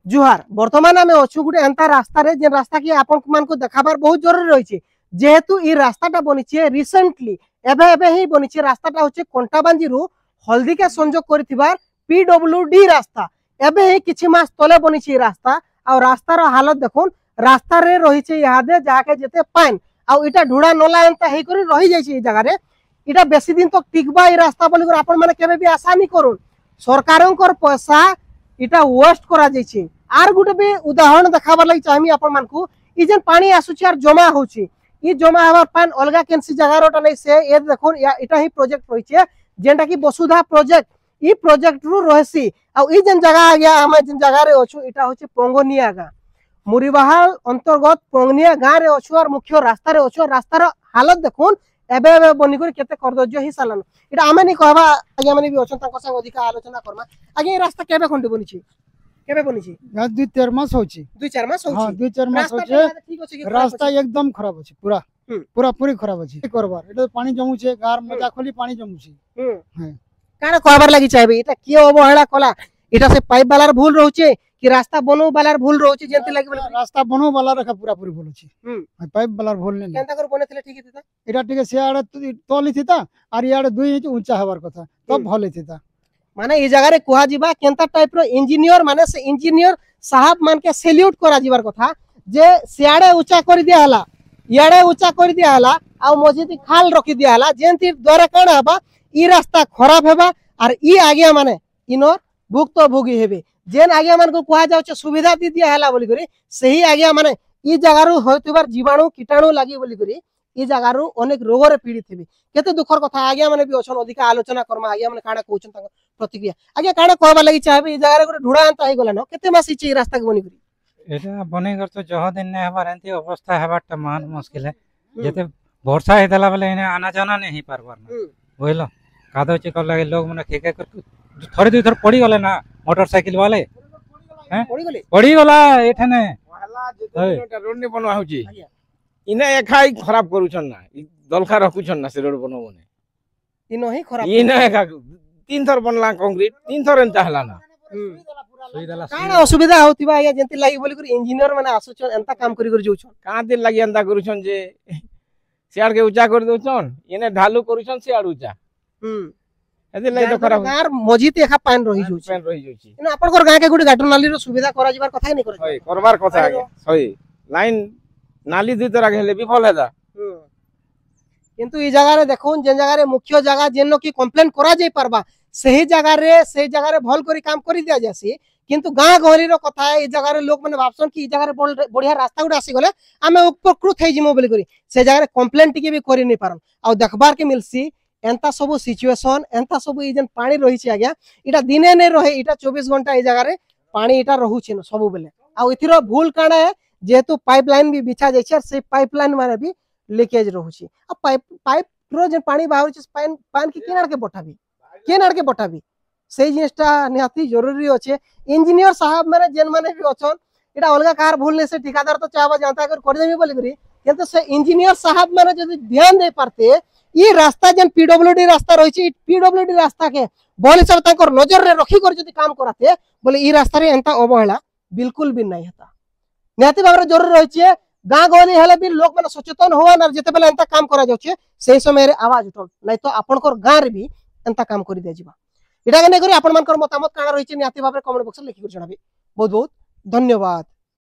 जुहार बर्तमान आम अच्छु गोटे एंता रास्ता रे जे रास्ता की आपन मान को देखाबार बहुत जरूरी रही जेहेतु ये रास्ताटा बनी रिसेंटली एबे एबे ही बनी रास्ताटा होचे कंटाबांजी रु हल्दी के संजोग कर पीडब्ल्यूडी रास्ता एबे ही किछि मास तले बनी रास्ता और रास्तार हालत देखुन रास्ता रे रही इहादे जाके जेते पान आउ इटा ढुड़ा नला एंता हे करी रही जाई जगह रे इटा बेसी दिन तक टिकबा ई रास्ता बोली कर आपन माने केबे भी आशा नहीं करूँ सरकारंकर पैसा इटा वेस्ट करा जाइछि। आर गुटे भी उदाहरण देखाबार लगी चाहमी आपण मानकू ई जेन पानी आसुछि आर जमा होछि ई जमा हबार पान अलगा केनसी जगह रोटा नै से ए देखुन इटा ही प्रोजेक्ट रहिছে जेनटा की वसुधा प्रोजेक्ट ई प्रोजेक्ट रु रहसी आ ई जेन जगह आ गया हम जेन जगह रे अछु इटा होछि पोंगनिया गां मुरीबाहाल अंतर्गत पोंगनिया गां रे अछु आर मुख्य रास्ता रे अछु रास्तार हालत देखुन एबे एबे बनी कर केते कर्दज्य ही सालन इटा आमे नि कहबा आगे माने भी अछन ताको संग अधिक आलोचना करमा आगे ई रास्ता केबे खंडी बनिछि केबे बनिछि 2-4 मास होछि 2-4 मास होछि हां 2-4 मास होछि रास्ता एकदम खराब होछि पूरा पूरा पूरी खराब होछि करबार एटा पानी जमु छे गार मजा खोली पानी जमु छे हां काना कहबार लागि चाहबे इटा कियो अवहेला कला इटा से पाइप वालार भूल रहउचे कि रास्ता बनो वालार भूल रहउचे जेंति लागि रास्ता बनो वाला रखा पूरा पूरी भूल अछि पाइप वालार भूल नै केनता कर बनेथिले ठीक हिता एटा ठीक से आड़े तोली थिता और याड़े 2 इंच ऊंचा हबार कथा तब भले थिता माने ई जगह रे कुहा जिबा केनता टाइप रो इंजीनियर माने से इंजीनियर साहब मान के सैल्यूट करा जिबार कथा जे सियाड़े ऊंचा कर दिया हला याड़े ऊंचा कर दिया हला आ मस्जिद खाल रखि दिया हला जेंति द्वारा काना हबा ई रास्ता खराब हेबा और ई आगे माने इनर भुक्तभोगी हेबे जेन आगे मान को कुहा जाउछ सुविधा दी दिया हला बोली करी सही आगे माने ई जगह रु होतबार जीवाणु कीटाणु लागि बोली करी ई जगह रु अनेक रोग रे पीड़ित हेबे केते दुखर कथा आगे माने भी अछन अधिक आलोचना करमा आगे माने काडा कहउछन ताको प्रतिक्रिया आगे काडा कहबा लागि चाहबे ई जगह रे गोटे ढुड़ा अंता हे गला न केते मास ई रास्ता के बनी करी एटा बने कर तो जह दिन ने हमार एंती अवस्था हेबाटा मान मुश्किल है जेते वर्षा हे देला बेले इने आना जाना नहीं पारबार न बुझलो कादो चिकल लागे लोग माने खेके कर थोड़े दुई थोर पड़ी गले ना मोटरसाइकिल वाले हैं पड़ी गला एठने वाला जेते रोड ने बनवा होची इने एखाई खराब करूछन ना दलखा रखुछन ना से रोड बनवने इनो ही खराब इने एखा 3 थर बनला कंक्रीट 3 थर एंता हला ना काना असुविधा होतिबा आया जेंति लागि बोली कर इंजीनियर माने आसुछन एंता काम करी कर जोछन का दिन लागि एंता करूछन जे सियार के ऊंचा कर दोछन इने ढालू करूछन सियार ऊंचा एदि लागि तो खराब गार मजित एखा पान रही जोछि इन आपन कर गां के गुडी गाटर नाली रो सुविधा करा जिबार कथा नै करे होय करबार कथा आगे सही लाइन नाली दी तरह हेले विफल हेदा किंतु ई जगह रे देखुन जे जगह रे मुख्य जगह जेन की कंप्लेंट करा जाय परबा सही जगह रे भल करी काम करी दिया जासी किंतु गां गहरी रो कथा है ई जगह रे लोग माने भाबसन कि ई जगह रे बढ़िया रास्ता गुडा आसी गले आमे उपकृत हे जिमो बोली करी से जगह रे कंप्लेंट टिके भी करी नै पारन आ देखबार के मिलसी एंता सब सिचुएशन एंता सब ई जेन पानी रही छै आज्ञा इटा दिने नै रहे इटा 24 घंटा ई जगह रे पानी इटा रहू छै न सब बेले आ इथिरो भूल काना है जेहेतु पाइपलाइन भी बिछा जाय छै से पाइपलाइन माने भी लीकेज रहू छै आ पाइप रो जे पानी बाहर छै पान के केनार के पठाबी से जिनिसटा निहाती जरूरी अछि इंजीनियर साहब माने जेन माने भी अछन एटा अलगा कार भूल नै से ठेकेदार तो चाहबा जानता कर देबी बोली करी किंतु से इंजीनियर साहब माने जदी ध्यान दे पारते ई रास्ता जेन पीडब्ल्यूडी रास्ता रही छै पीडब्ल्यूडी रास्ता के बोली सब ताकर नजर रे रखी कर जदी काम कराते बोले ई रास्ता रे एंता अवहेला बिल्कुल भी नहीं होता निहाती भाबरे जरूर रही छै गां गली हेले भी लोग माने सचेतन होवन और जते बेले एंता काम करा जाउ छै सेही समय रे आवाज उठन नै तो आपनकर गां रे भी एंता काम करि दे जिबा इटा के नै करी आपन मानकर मतामत काना रही छै निहाती भाबरे कमेंट बॉक्स लिखि कर जणाबी बहुत बहुत धन्यवाद।